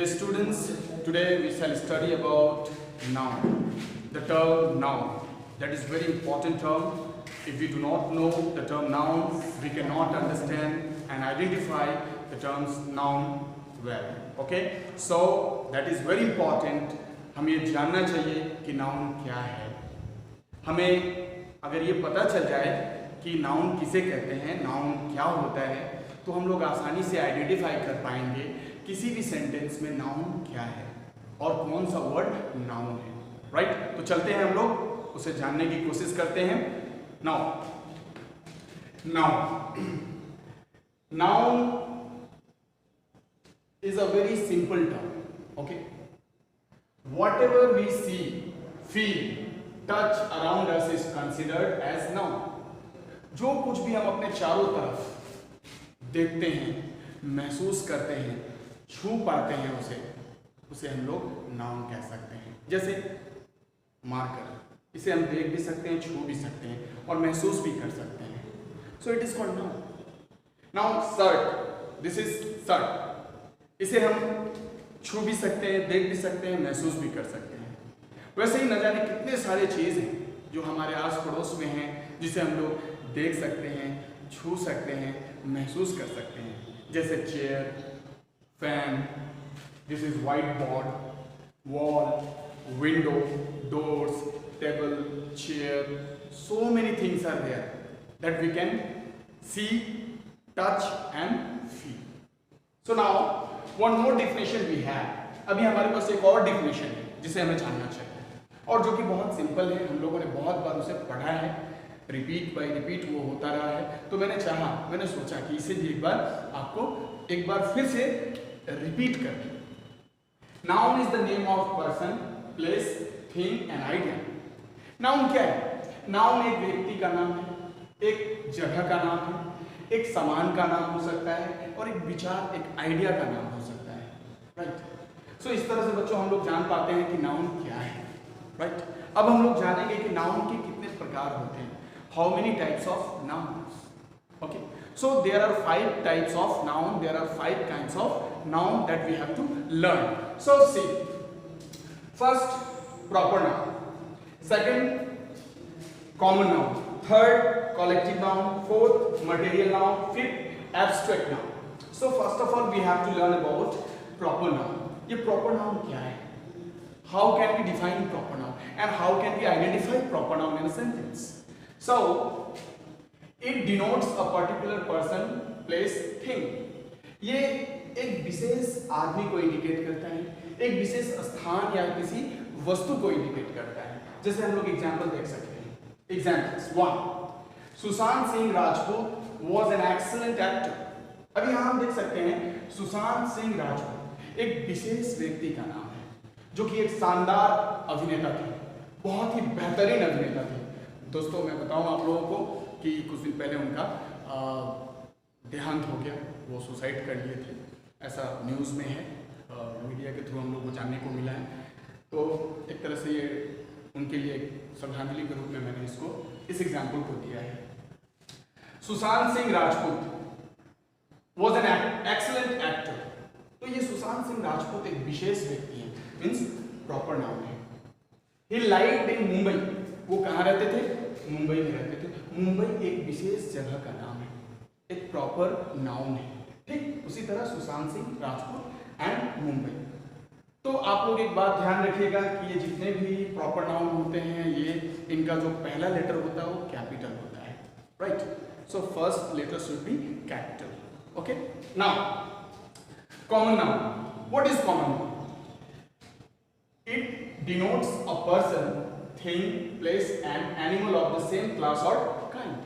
Dear students, today we shall study about noun. The term noun. That is very important term. If we do not know the term noun, we cannot understand and identify the terms noun well. Okay? So that is very important. हमें ये जानना चाहिए कि noun क्या है. हमें अगर ये पता चल जाए कि नाउन किसे कहते हैं, नाउन क्या होता है, तो हम लोग आसानी से आइडेंटिफाई कर पाएंगे किसी भी सेंटेंस में नाउन क्या है और कौन सा वर्ड नाउन है. राइट? तो चलते हैं हम लोग उसे जानने की कोशिश करते हैं. Noun is a very simple term. Okay? Whatever we see, feel, touch around us is considered as noun. जो कुछ भी हम अपने चारों तरफ देखते हैं, महसूस करते हैं, छू पाते हैं, उसे हम लोग नाउन कह सकते हैं. जैसे मार्कर, इसे हम देख भी सकते हैं, छू भी सकते हैं और महसूस भी कर सकते हैं. So it is called noun. Now shirt, this is shirt. इसे हम छू भी सकते हैं, देख भी सकते हैं, महसूस भी कर सकते हैं. वैसे ही न जाने कितने सारे चीज़ हैं जो हमारे आस पड़ोस में हैं, जिसे हम लोग देख सकते हैं, छू सकते हैं, महसूस कर सकते हैं. जैसे chair, fan, this is white board, wall, window, doors, table, chair. So many things are there that we can see, touch and feel. So now one more definition we have. अभी हमारे पास एक और डेफिनेशन है जिसे हमें जानना चाहिए और जो कि बहुत सिंपल है. हम लोगों ने बहुत बार उसे पढ़ा है, रिपीट बाय रिपीट वो होता रहा है. तो मैंने सोचा कि इसे भी एक बार फिर से रिपीट कर दें. Noun is the name of person, place, thing and idea. Noun क्या है? नाउन एक व्यक्ति का नाम है, एक जगह का नाम है, एक सामान का नाम हो सकता है और एक विचार, एक आइडिया का नाम हो सकता है. राइट? सो इस तरह से बच्चों हम लोग जान पाते हैं कि नाउन क्या है. राइट? अब हम लोग जानेंगे कि नाउन के कितने प्रकार होते हैं. How many types of nouns. Okay, so there are 5 types of noun. There are 5 kinds of noun that we have to learn. So see, first proper noun, second common noun, third collective noun, fourth material noun, fifth abstract noun. So first of all we have to learn about proper noun. ये proper noun क्या है? How can we define proper noun and how can we identify proper noun in a sentence? So it denotes a particular person, place, thing. ये एक विशेष आदमी को indicate करता है, एक विशेष स्थान या किसी वस्तु को इंडिकेट करता है. जैसे हम लोग एग्जाम्पल देख सकते हैं. Examples. 1, Sushant Singh Rajput was an excellent actor. अभी यहाँ हम देख सकते हैं सुशांत सिंह राजपूत एक विशेष व्यक्ति का नाम है जो कि एक शानदार अभिनेता थे, बहुत ही बेहतरीन अभिनेता थे. दोस्तों मैं बताऊं आप लोगों को कि कुछ दिन पहले उनका देहांत हो गया. वो सुसाइड कर लिए थे, ऐसा न्यूज़ में है, मीडिया के थ्रू हम लोग को जानने को मिला है. तो एक तरह से ये उनके लिए श्रद्धांजलि के रूप में मैंने इस एग्जाम्पल को दिया है. Sushant Singh Rajput was an excellent actor. तो ये सुशांत सिंह राजपूत एक विशेष व्यक्ति है, मीन्स प्रॉपर नाउन है. He lived in Mumbai. वो कहाँ रहते थे? मुंबई में रहते थे. मुंबई एक विशेष जगह का नाम है, एक प्रॉपर नाउन है. ठीक उसी तरह सुशांत सिंह राजपूत एंड मुंबई. तो आप लोग एक बात ध्यान रखिएगा कि ये जितने भी प्रॉपर नाउन होते हैं, ये इनका जो पहला लेटर होता है वो कैपिटल होता है. Right? So first letter should be capital. Okay, now common noun. What is common noun? It denotes a person, thing, place and animal of the same class or kind.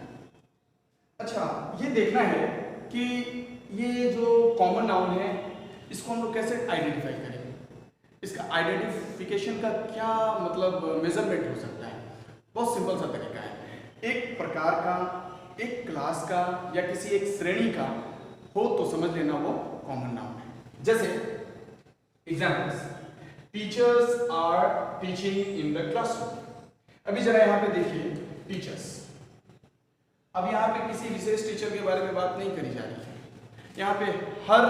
अच्छा, ये देखना है कि ये जो कॉमन नाउन है इसको हम लोग कैसे आइडेंटिफाई करेंगे. इसका आइडेंटिफिकेशन का क्या मतलब मेजरमेंट हो सकता है? बहुत सिंपल सा तरीका है. एक प्रकार का, एक क्लास का या किसी एक श्रेणी का हो तो समझ लेना वो कॉमन नाउन है. जैसे examples, teachers are teaching in the classroom. अभी जरा यहाँ पे देखिए टीचर्स. अब यहाँ पे किसी विशेष टीचर के बारे में बात नहीं करी जा रही है. यहाँ पे हर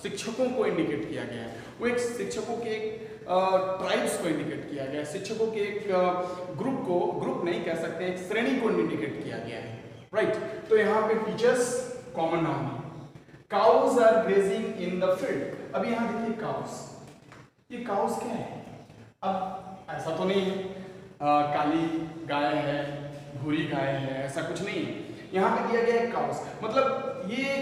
शिक्षकों को इंडिकेट किया गया है, वो एक शिक्षकों के एक ट्राइब्स को इंडिकेट किया गया है, शिक्षकों के एक ग्रुप नहीं कह सकते, एक श्रेणी को इंडिकेट किया गया है, राइट। तो यहाँ पे टीचर्स कॉमन नाउन है। Cows are grazing in the field. अब यहाँ देखिए काउस, ये काउस क्या है? अब ऐसा तो नहीं है काली गाय है, भूरी गाय है, ऐसा कुछ नहीं है। यहाँ पे दिया गया है काउस, मतलब ये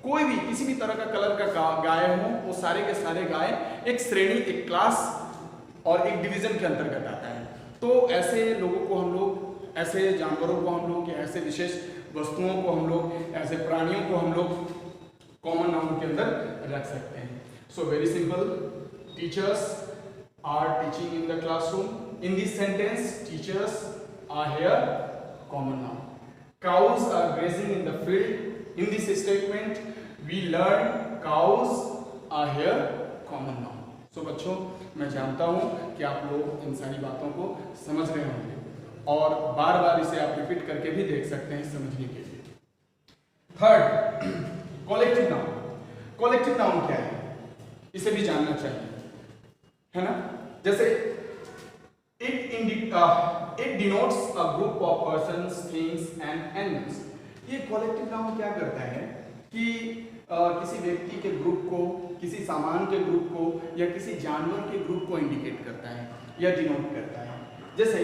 कोई भी किसी भी तरह का कलर का गाय हो, वो सारे के सारे गाय एक श्रेणी, एक क्लास और एक डिवीजन के अंतर्गत आता है। तो ऐसे लोगों को हम लोग, ऐसे जानवरों को हम लोग, ऐसे विशेष वस्तुओं को हम लोग, ऐसे प्राणियों को हम लोग कॉमन नाउन के अंदर रख सकते हैं। So very simple, teachers are teaching in the classroom. In this sentence teachers are here common noun. Cows are grazing in the field. In this statement, we learn cows are here common noun. So बच्चों, मैं जानता हूँ कि आप लोग इन सारी बातों को समझ रहे होंगे और बार बार इसे आप रिपीट करके भी देख सकते हैं समझने के लिए। Third, collective noun. Collective noun क्या है, इसे भी जानना चाहिए, है ना। जैसे it denotes a group of persons, things and animals. ये कॉलेक्टिव नाउन क्या करता है कि किसी व्यक्ति के ग्रुप को, किसी सामान के ग्रुप को या किसी जानवर के ग्रुप को इंडिकेट करता है या डिनोट करता है। जैसे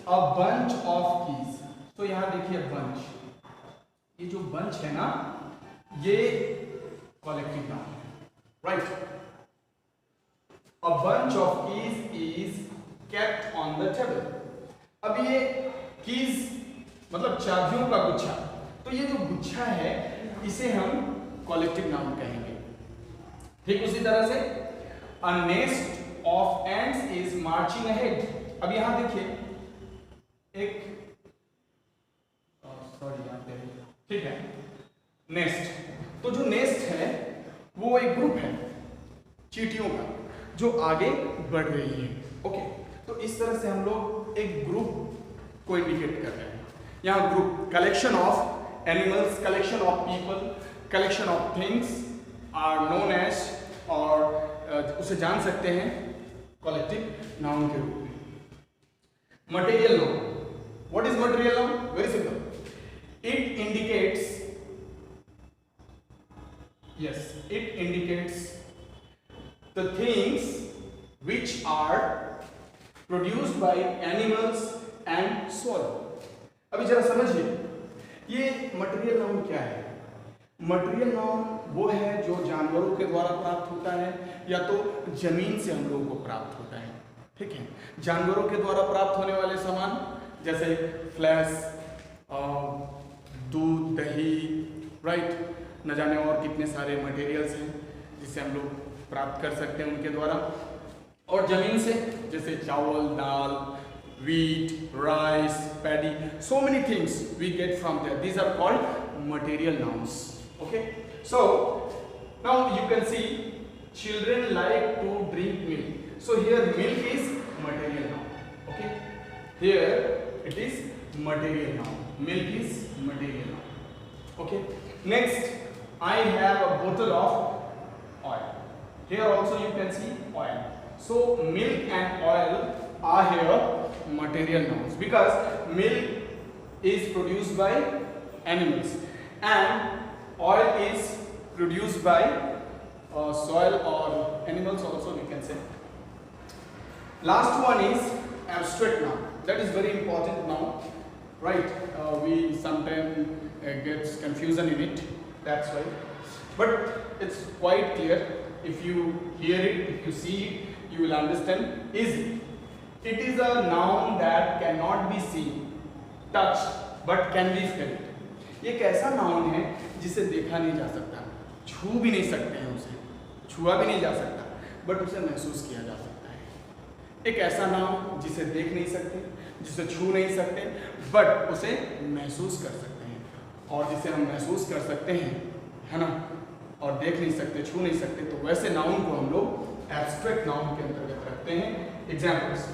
a bunch of keys, तो यहाँ देखिए bunch, ये जो bunch है ना, ये कॉलेक्टिव नाउन है, right. A bunch of keys is kept on the table. अब ये कीज मतलब चाबियों का गुच्छा, तो ये जो गुच्छा है इसे हम कॉलेक्टिव नाउन कहेंगे। ठीक उसी तरह से a nest of ants is marching ahead। अब यहां देखिए एक यहाँ पे ठीक है नेस्ट, तो जो नेस्ट है वो एक ग्रुप है चींटियों का जो आगे बढ़ रही है। ओके, तो इस तरह से हम लोग एक ग्रुप को इंडिकेट कर रहे हैं। यहाँ group collection of animals, collection of people, collection of things are known as, और उसे जान सकते हैं कॉलेक्टिव नाउन के रूप में। Material noun, what is material noun? Very simple, it indicates, yes, it indicates the things which are produced by animals and soil। अभी जरा समझिए, ये मटेरियल नाउन क्या है? मटेरियल नाउन वो है जो जानवरों के द्वारा प्राप्त होता है या तो जमीन से हम लोगों को प्राप्त होता है। ठीक है, जानवरों के द्वारा प्राप्त होने वाले सामान जैसे फ्लैश, दूध, दही, राइट, न जाने और कितने सारे मटेरियल्स हैं जिसे हम लोग प्राप्त कर सकते हैं उनके द्वारा। और जमीन से जैसे चावल, दाल, wheat, rice, paddy, so many things we get from there. These are called material nouns. Okay, so now you can see children like to drink milk. So here milk is material noun. Okay, here it is material noun. Milk is material noun. Okay, next I have a bottle of oil. Here also you can see oil. So milk and oil are here material nouns because milk is produced by animals and oil is produced by soil or animals also we can say. Last one is abstract noun. That is very important noun, right? We sometimes get confusion in it, that's why. But it's quite clear if you hear it, if you see it, you will understand easily. It is a noun that cannot be seen, touched, but can be felt. ये एक ऐसा noun है जिसे देखा नहीं जा सकता, छू भी नहीं सकते हैं उसे, छुआ भी नहीं जा सकता, बट उसे महसूस किया जा सकता है। एक ऐसा नाउन जिसे देख नहीं सकते, जिसे छू नहीं सकते, बट उसे महसूस कर सकते हैं, और जिसे हम महसूस कर सकते हैं, है ना, और देख नहीं सकते, छू नहीं सकते, तो वैसे नाउन को हम लोग एब्स्ट्रैक्ट नाउन के अंतर्गत रखते हैं। Examples,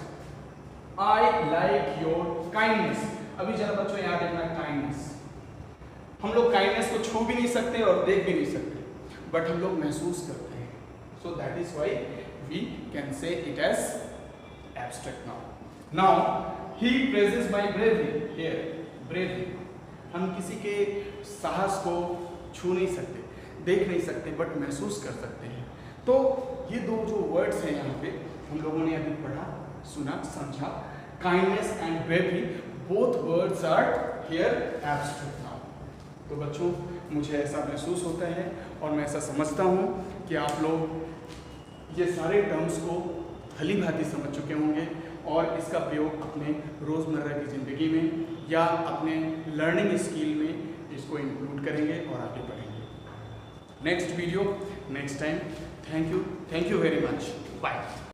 I like your kindness. अभी जरा बच्चों याद रखना, काइंडनेस, हम लोग काइंडनेस को छू भी नहीं सकते और देख भी नहीं सकते, बट हम लोग महसूस करते हैं. So that is why we can say it as abstract noun. Now he praises my bravery. Here bravery, हम किसी के साहस को छू नहीं सकते, देख नहीं सकते, बट महसूस कर सकते हैं. तो ये दो जो वर्ड्स हैं यहाँ पे हम लोगों ने अभी पढ़ा, सुना, समझा. Kindness and bravery, both words are here abstract noun. तो बच्चों, मुझे ऐसा महसूस होता है और मैं ऐसा समझता हूँ कि आप लोग ये सारे टर्म्स को भली भांति समझ चुके होंगे और इसका प्रयोग अपने रोज़मर्रा की ज़िंदगी में या अपने लर्निंग स्किल में इसको इंक्लूड करेंगे और आगे बढ़ेंगे. Next video next time. Thank you very much. Bye.